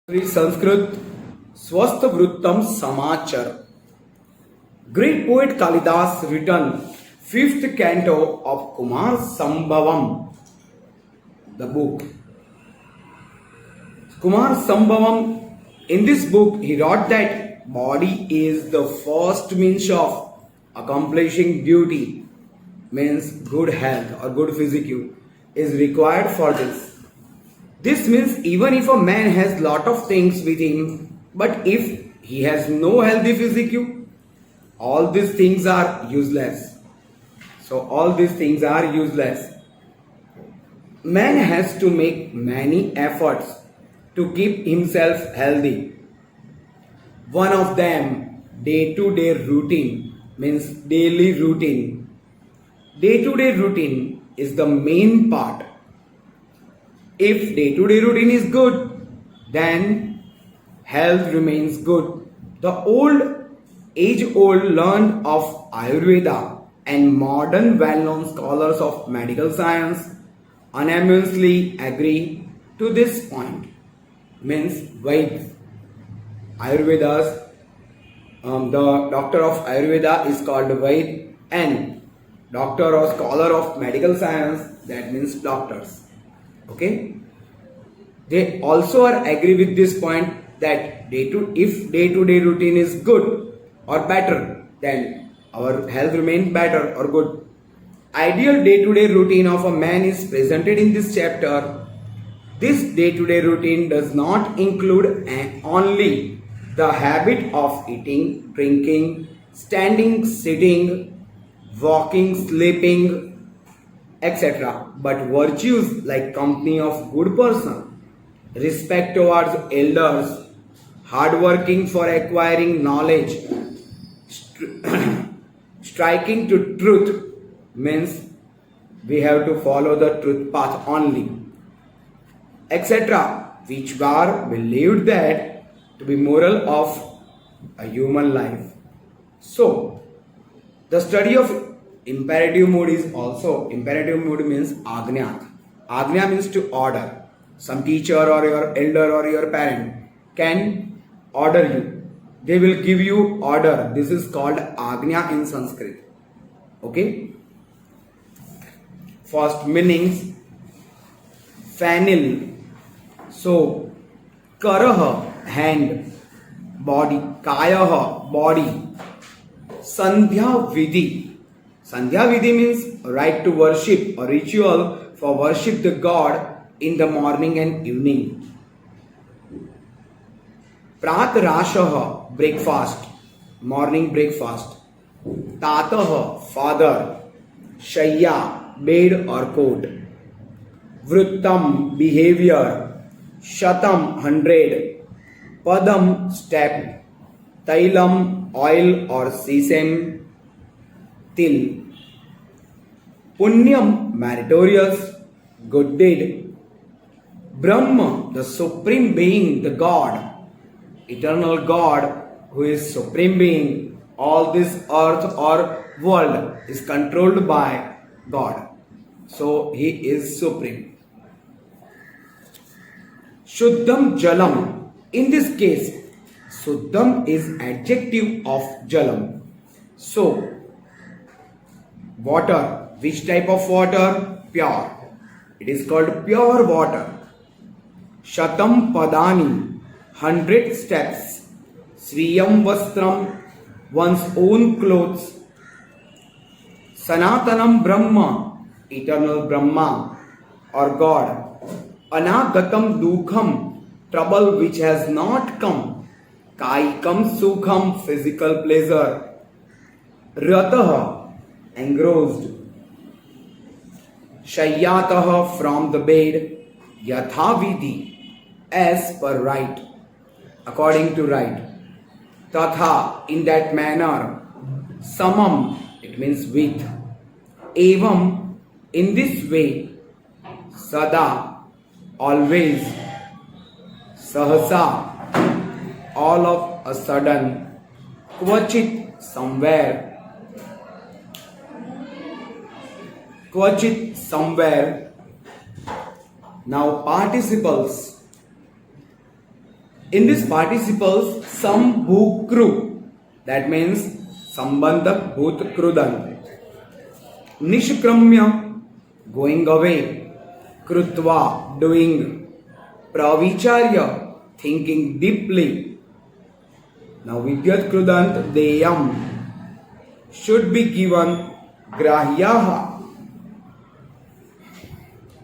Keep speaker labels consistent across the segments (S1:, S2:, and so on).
S1: श्री संस्कृत स्वस्थ वृत्तम समाचार. Great poet Kalidas written fifth canto of Kumar Sambhavam. The book. Kumar Sambhavam. In this book, he wrote that body is the first means of accomplishing duty, means good health or good physique is required for this. This means even if a man has lot of things with him, but if he has no healthy physique, all these things are useless. So all these things are useless. Man has to make many efforts to keep himself healthy. One of them, day-to-day routine, means daily routine. Day-to-day routine is the main part. If day-to-day routine is good, then health remains good. The age-old learned of Ayurveda and modern well-known scholars of medical science unanimously agree to this point. Means Vaid. Ayurveda's the doctor of Ayurveda is called Vaid, and doctor or scholar of medical science, that means doctors. Okay, they also are agree with this point that if day-to-day routine is good or better, then our health remains better or good. Ideal day-to-day routine of a man is presented in this chapter. This day-to-day routine does not include only the habit of eating, drinking, standing, sitting, walking, sleeping, etc., but virtues like company of good person, respect towards elders, hard working for acquiring knowledge, striking to truth, means we have to follow the truth path only, etc., which are believed that to be moral of a human life. So the study of imperative mood is also, imperative mood means agnya. Agnya means to order. Some teacher or your elder or your parent can order you. They will give you order. This is called agnya in Sanskrit. Okay. First meanings. Fennel. So karah, hand, body. Kayaha, body. Sandhya Vidhi. Sandhya Vidhi means right to worship or ritual for worship the God in the morning and evening. Prat Rashaha, breakfast, morning breakfast. Tataha, father. Shayya, bed or coat. Vruttam, behavior. Shatam, 100. Padam, step. Tailam, oil or sesame. Til. Punyam, meritorious, good deed. Brahma, the supreme being, the God, eternal God, who is supreme being. All this earth or world is controlled by God. So he is supreme. Shuddham Jalam. In this case, Shuddham is adjective of Jalam. So, water. Which type of water? Pure. It is called pure water. Shatam Padani, 100 steps. Swiyam Vastram, one's own clothes. Sanatanam Brahma, eternal Brahma or God. Anagatam Dukham, trouble which has not come. Kaikam Sukham, physical pleasure. Rataha, engrossed. Shayyataha, from the bed. Yathavidhi, as per right, according to right. Tatha, in that manner. Samam, it means with. Evam, in this way. Sada, always. Sahasa, all of a sudden. Kvachit, somewhere. Kvachit, somewhere. Now participles. In this participles, some bhukru, that means sambandhak bhut krudant. Nishkramya, going away. Krutva, doing. Pravicharya, thinking deeply. Now vidyat krudant deyam, should be given. Grahyaha,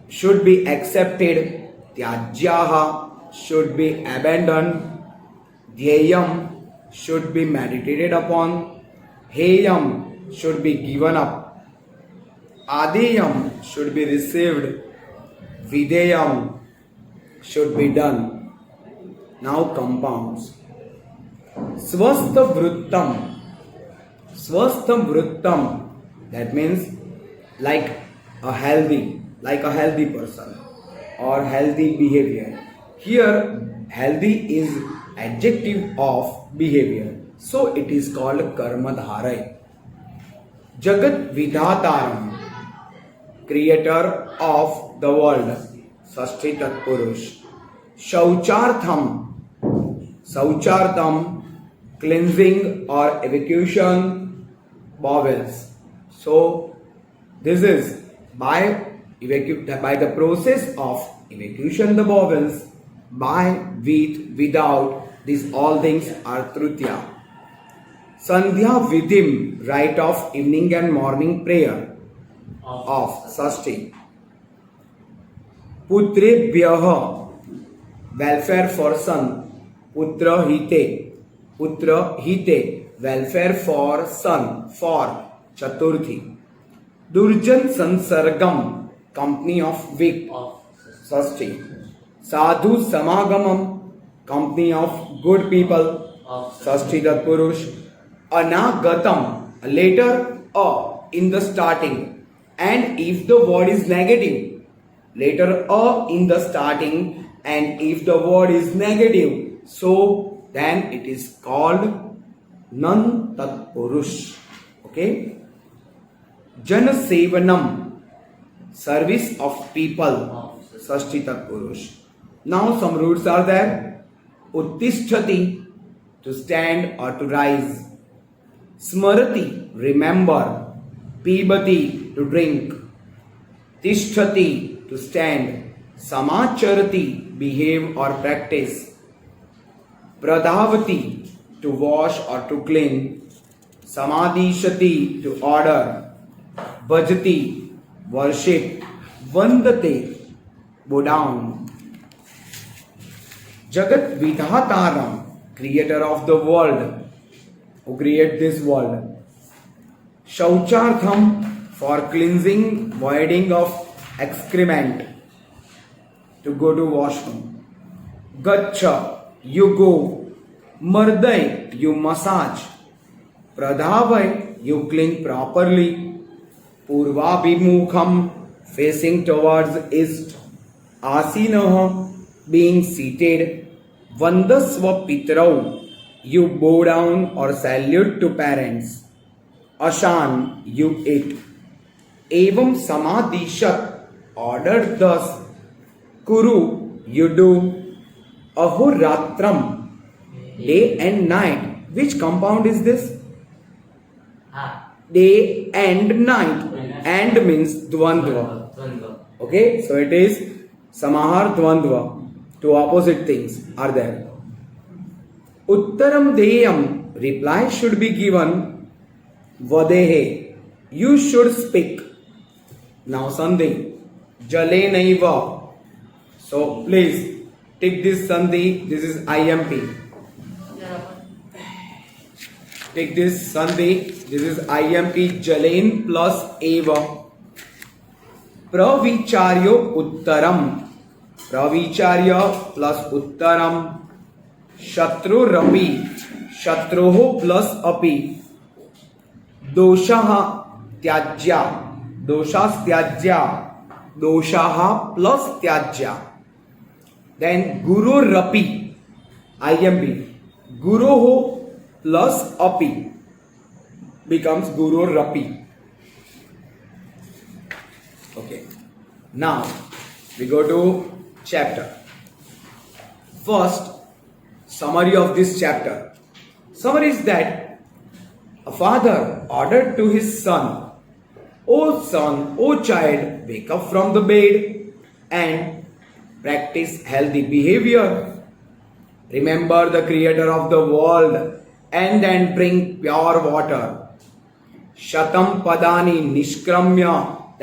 S1: should be accepted. Tyajyaha, should be abandoned. Dhyayam, should be meditated upon. Heyam, should be given up. Adeyam, should be received. Videyam, should be done. Now compounds. Swastha vruttam. Swastha vruttam, that means like a healthy person or healthy behavior. Here healthy is adjective of behavior, so it is called karmadharai. Jagat vidhataram, creator of the world, Sashti Tatpurush. Shauchartham, cleansing or evacuation, bowels. So this is by the process of evacuation the bowels, by, with, without, these all things are trutya. Sandhya vidim, rite of evening and morning prayer of Sashti. Putrebhyaha, welfare for son. Putra hite, welfare for son, for Chaturthi. Durjan sansargam, company of weak, Sashti. Sadhu samagamam, company of good people, Sashti Tatpurush. Anagatam, later a in the starting, and if the word is negative, later a in the starting, and if the word is negative, so then it is called nan tatpurush. Okay. Jana sevanam, service of people, Sashti Tatpurush. Now some roots are there. Uttisthati, to stand or to rise. Smarati, remember. Pibati, to drink. Tisthati, to stand. Samacharati, behave or practice. Pradhavati, to wash or to clean. Samadhishati, to order. Bhajati, worship. Vandate, bow down. Jagat vidhataram, creator of the world, who create this world. Shauchartham, for cleansing, voiding of excrement, to go to washroom. Gacha, you go. Mardai, you massage. Pradhavai, you clean properly. Purvabhimukham, facing towards east. Asinaha, being seated. Vandasva pitrau, you bow down or salute to parents. Ashan, you eat. Evam samadhishat, ordered thus. Kuru, you do. Ahoratram, day and night. Which compound is this? Day and night. And means dvandva. Okay, so it is samahar dvandva. Two opposite things are there. Uttaram deyam, reply should be given. Vadehe, you should speak. Now sandhi, jale naiva. So please take this sandhi. This is IMP. Take this sandhi. This is IMP. Jalain plus eva. Pravicharyo uttaram. Pravicharya plus uttaram. Shatru rapi. Shatruho plus api. Doshaha tyajya. Doshas tyajya. Doshaha plus tyajya. Then guru rapi. IMP. Guruho plus api becomes guru rapi. Okay. Now we go to chapter. First, summary of this chapter. Summary is that a father ordered to his son, "O son, O child, wake up from the bed and practice healthy behavior. Remember the creator of the world and then drink pure water. Shatam padani nishkramya."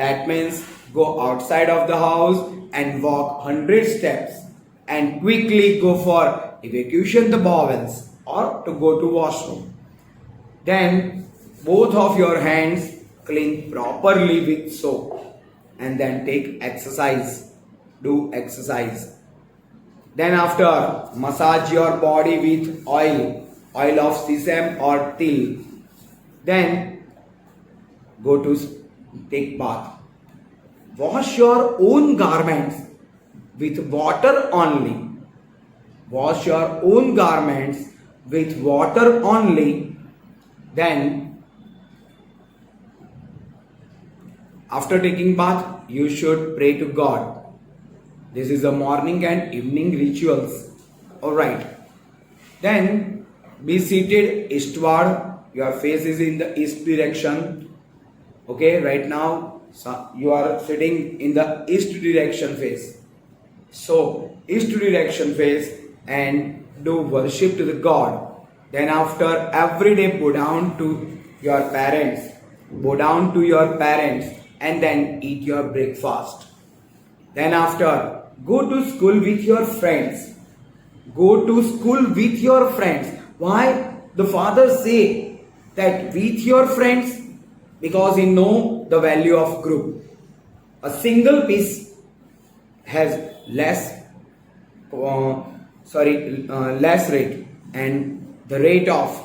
S1: That means go outside of the house and walk 100 steps and quickly go for evacuation the bowels or to go to washroom. Then both of your hands clean properly with soap and then take exercise. Do exercise. Then after massage your body with oil of sesame or til. Then go to take bath. Wash your own garments with water only. Wash your own garments with water only. Then after taking bath, you should pray to God. This is the morning and evening rituals. Alright. Then be seated eastward. Your face is in the east direction. Okay, right now you are sitting in the east direction face. So, east direction face and do worship to the God. Then after every day bow down to your parents. Bow down to your parents and then eat your breakfast. Then after go to school with your friends. Go to school with your friends. Why the father say that with your friends? Because he know the value of group. A single piece has less rate, and the rate of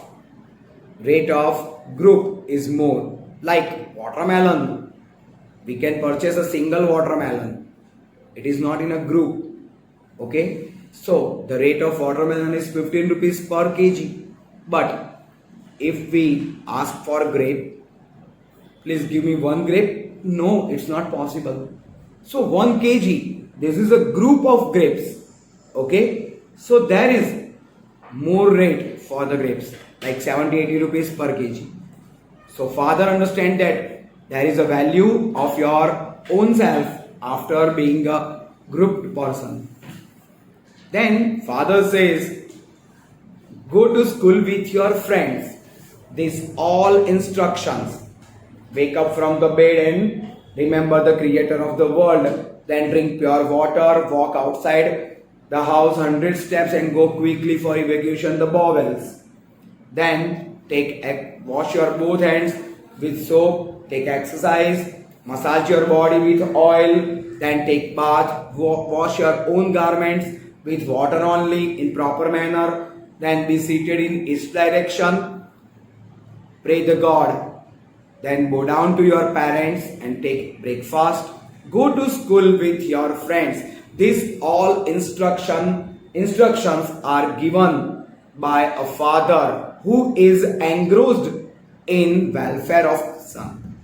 S1: group is more. Like watermelon, we can purchase a single watermelon. It is not in a group. Okay, so the rate of watermelon is 15 rupees per kg. But if we ask for grape, please give me one grape. No, it's not possible. So 1 kg, this is a group of grapes. Okay, so there is more rate for the grapes, like 70-80 rupees per kg. So father understand that there is a value of your own self after being a grouped person. Then father says, go to school with your friends. These all instructions. Wake up from the bed and remember the creator of the world. Then drink pure water, walk outside the house 100 steps and go quickly for evacuation the bowels. Then wash your both hands with soap, take exercise, massage your body with oil, then take bath, wash your own garments with water only in proper manner, then be seated in east direction, pray the God. Then bow down to your parents and take breakfast. Go to school with your friends. These all instructions are given by a father who is engrossed in welfare of son.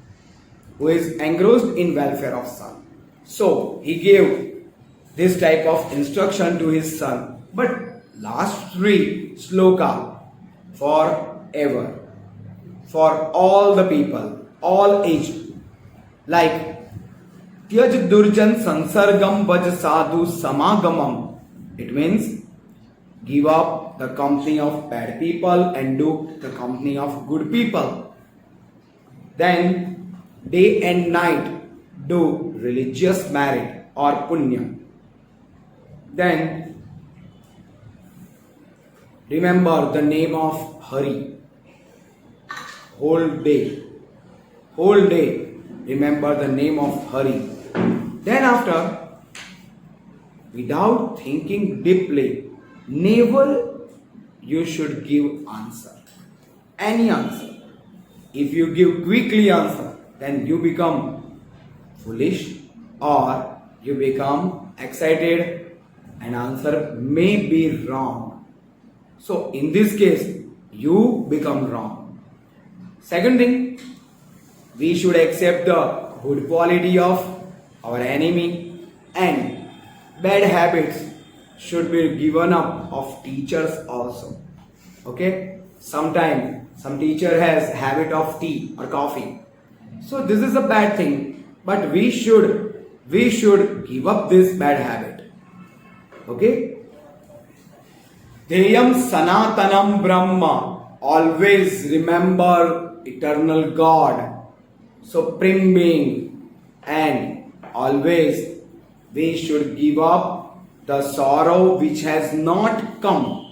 S1: So he gave this type of instruction to his son. But last 3 sloka forever. For all the people, all age, like Tyaj Durjan Sansargam Vaj Sadhu Samagamam. It means give up the company of bad people and do the company of good people. Then day and night do religious merit or punya. Then remember the name of Hari. Whole day, remember the name of Hari. Then after, without thinking deeply, never you should give answer. Any answer. If you give quickly answer, then you become foolish or you become excited and answer may be wrong. So in this case, you become wrong. Second thing, we should accept the good quality of our enemy and bad habits should be given up of teachers also. Okay, sometimes some teacher has habit of tea or coffee, so this is a bad thing, but we should give up this bad habit. Okay, Deyam Sanatanam Brahma, always remember eternal God, supreme being, and always we should give up the sorrow which has not come,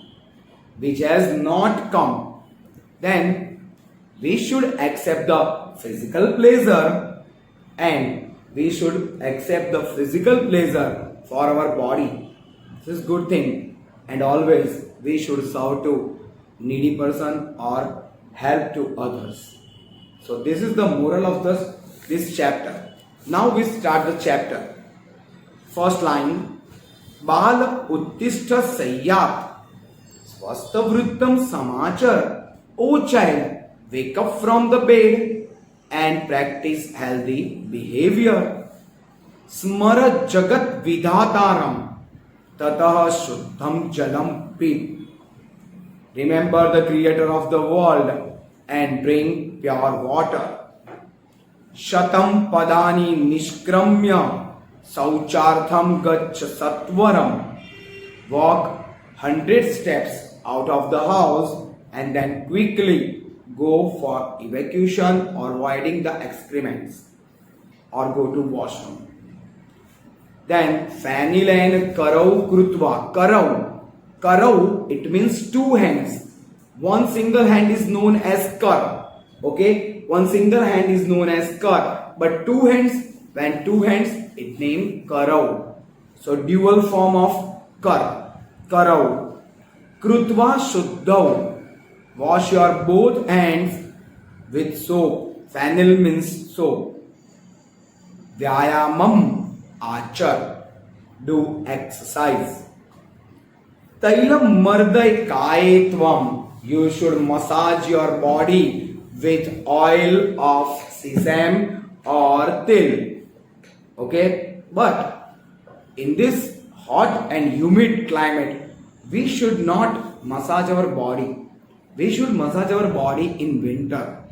S1: then we should accept the physical pleasure, and we should accept the physical pleasure for our body. This is good thing, and always we should serve to needy person or help to others. So this is the moral of this chapter. Now we start the chapter. First line, Bal Uttishta Sayyat Swastavrittam Samachar. O child, wake up from the bed and practice healthy behavior. Smara Jagat Vidhataram Tatah Shuddham Jalam Pit. Remember the creator of the world and drink pure water. Shatam Padani Nishkramya Sauchartham Gach Satvaram. Walk 100 steps out of the house and then quickly go for evacuation or avoiding the excrements or go to washroom. Then Fanilan Karau Krutva. Karau, it means two hands. One single hand is known as Kar. Okay, one single hand is known as Kar. But two hands, when two hands, it named Karau. So dual form of Kar. Karau. Krutva Shuddhau. Wash your both hands with soap. Fanil means soap. Vyayamam. Achar, do exercise. Tailam mardai kayetvam, you should massage your body with oil of sesame or til. Okay, but in this hot and humid climate, we should not massage our body. We should massage our body in winter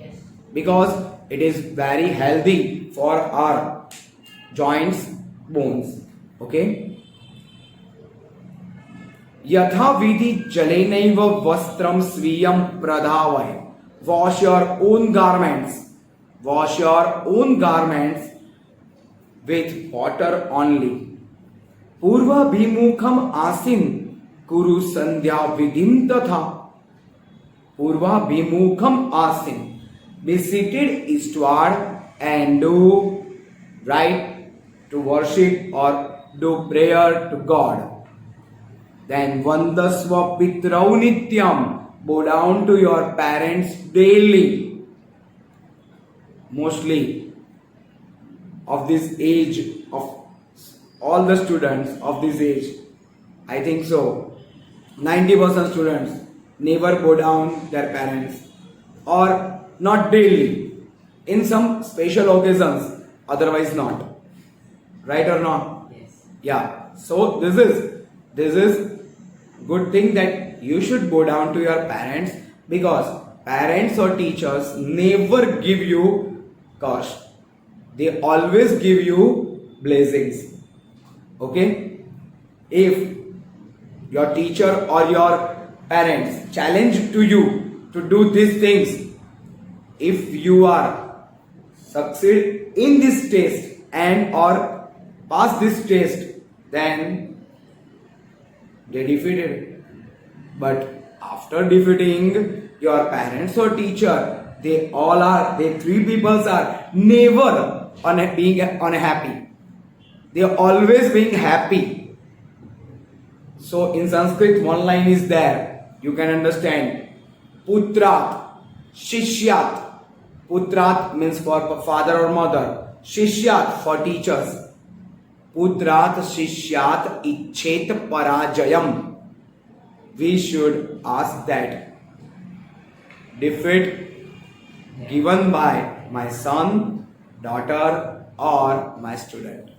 S1: because it is very healthy for our joints, bones. Okay, Yatha vidhi jalenaiva vastram sviyam pradhavai. Wash your own garments. Wash your own garments with water only. Purva bhimukham asin kuru sandhya vidhim tatha. Purva bhimukham asin. Be seated eastward and do right to worship or do prayer to God. Then Vandasva Pitrau Nityam, bow down to your parents daily. Mostly of this age, of all the students of this age, I think so, 90% students never bow down their parents, or not daily, in some special occasions, otherwise not. Right or not?
S2: Yes.
S1: Yeah. So this is good thing that you should bow down to your parents, because parents or teachers never give you curse. They always give you blessings. Okay? If your teacher or your parents challenge to you to do these things, if you are succeed in this test and or pass this test, then they defeated. But after defeating your parents or teacher, they three peoples are never being unhappy. They are always being happy. So in Sanskrit, one line is there. You can understand. Putrat, Shishyat. Putrat means for father or mother. Shishyat for teachers. Putrat Shishyat Ichet Parajayam. We should ask that defeat given by my son, daughter, or my student.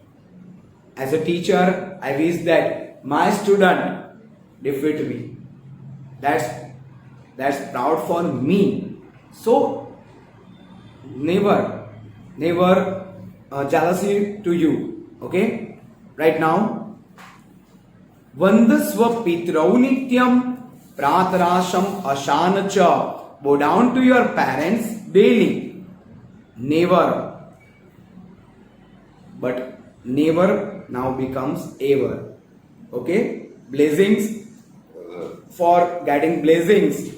S1: As a teacher, I wish that my student defeat me. That's proud for me. So never jealousy to you. Okay, right now, Vandasva pitrau nityam pratarasham ashana cha. Bow down to your parents daily. Never, but never now becomes ever. Okay, blessings, for getting blessings,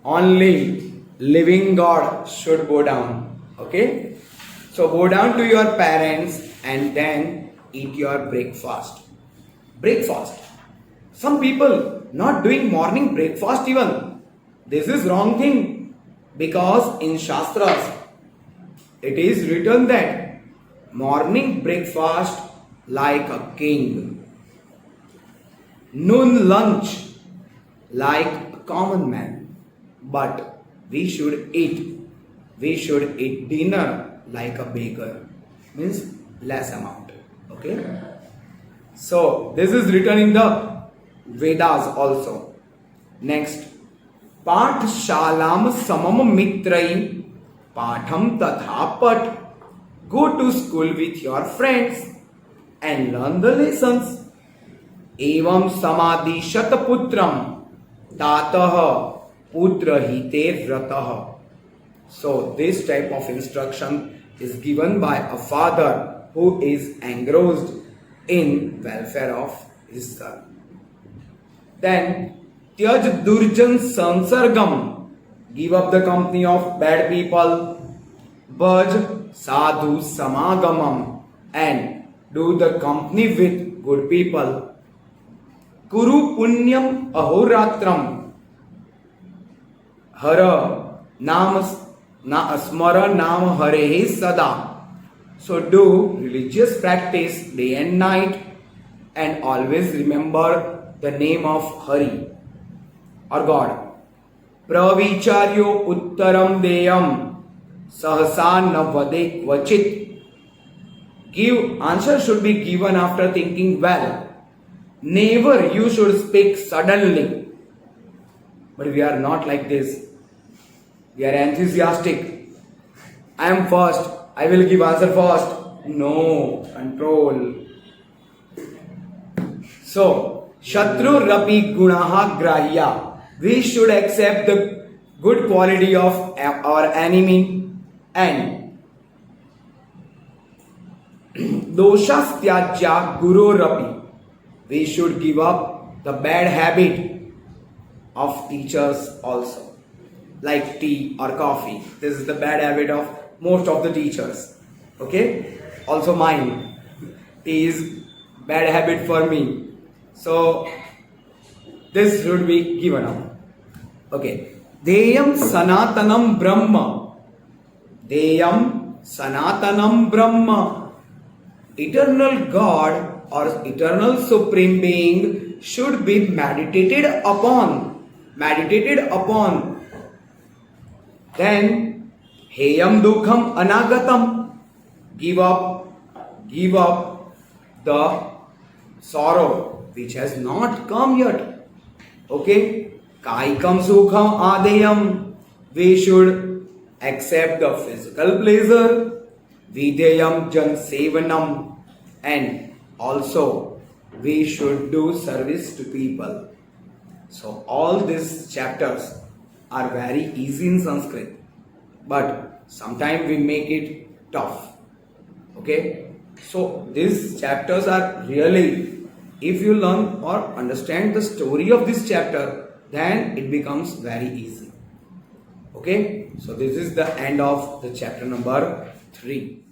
S1: only living God should bow down. Okay, so bow down to your parents and then eat your breakfast. Some people not doing morning breakfast even. This is wrong thing, because in Shastras it is written that morning breakfast like a king, noon lunch like a common man, but we should eat dinner like a beggar, means less amount. Okay, so this is written in the Vedas also. Next, पाठशालाम समम मित्रई पाठम तथा पठ. Go to school with your friends and learn the lessons. एवं समादिशत पुत्रम तातः पुत्र हिते रतः. So this type of instruction is given by a father who is engrossed in welfare of his son. Then Tyaj Durjan Sansargam, give up the company of bad people. Bhaj Sadhu Samagamam, and do the company with good people. Kuru Punyam Ahoratram, Hara Smara Nam Hare Sada. So do religious practice day and night and always remember the name of Hari or God. Pravicharyo uttaram deyam sahasa na vade kvachit. Answer should be given after thinking well. Never you should speak suddenly. But we are not like this. We are enthusiastic. I am first. I will give answer first. No, control. So, Shatru Rapi Gunaha Grahya. We should accept the good quality of our enemy, and Doshas Tyajya Guru Rapi. We should give up the bad habit of teachers also, like tea or coffee. This is the bad habit of most of the teachers. Okay, also mine. Tea is bad habit for me. So this should be given up. Okay. Deyam Sanatanam Brahma. Deyam Sanatanam Brahma. Eternal God or eternal Supreme Being should be meditated upon. Then Heyam Dukham Anagatam. Give up the sorrow which has not come yet. Okay. Kaikam Sukham Adeyam. We should accept the physical pleasure. Videyam Jan Sevanam. And also we should do service to people. So all these chapters are very easy in Sanskrit, but sometimes we make it tough. Okay, so these chapters are really, if you learn or understand the story of this chapter, then it becomes very easy. Okay, so this is the end of the chapter number 3.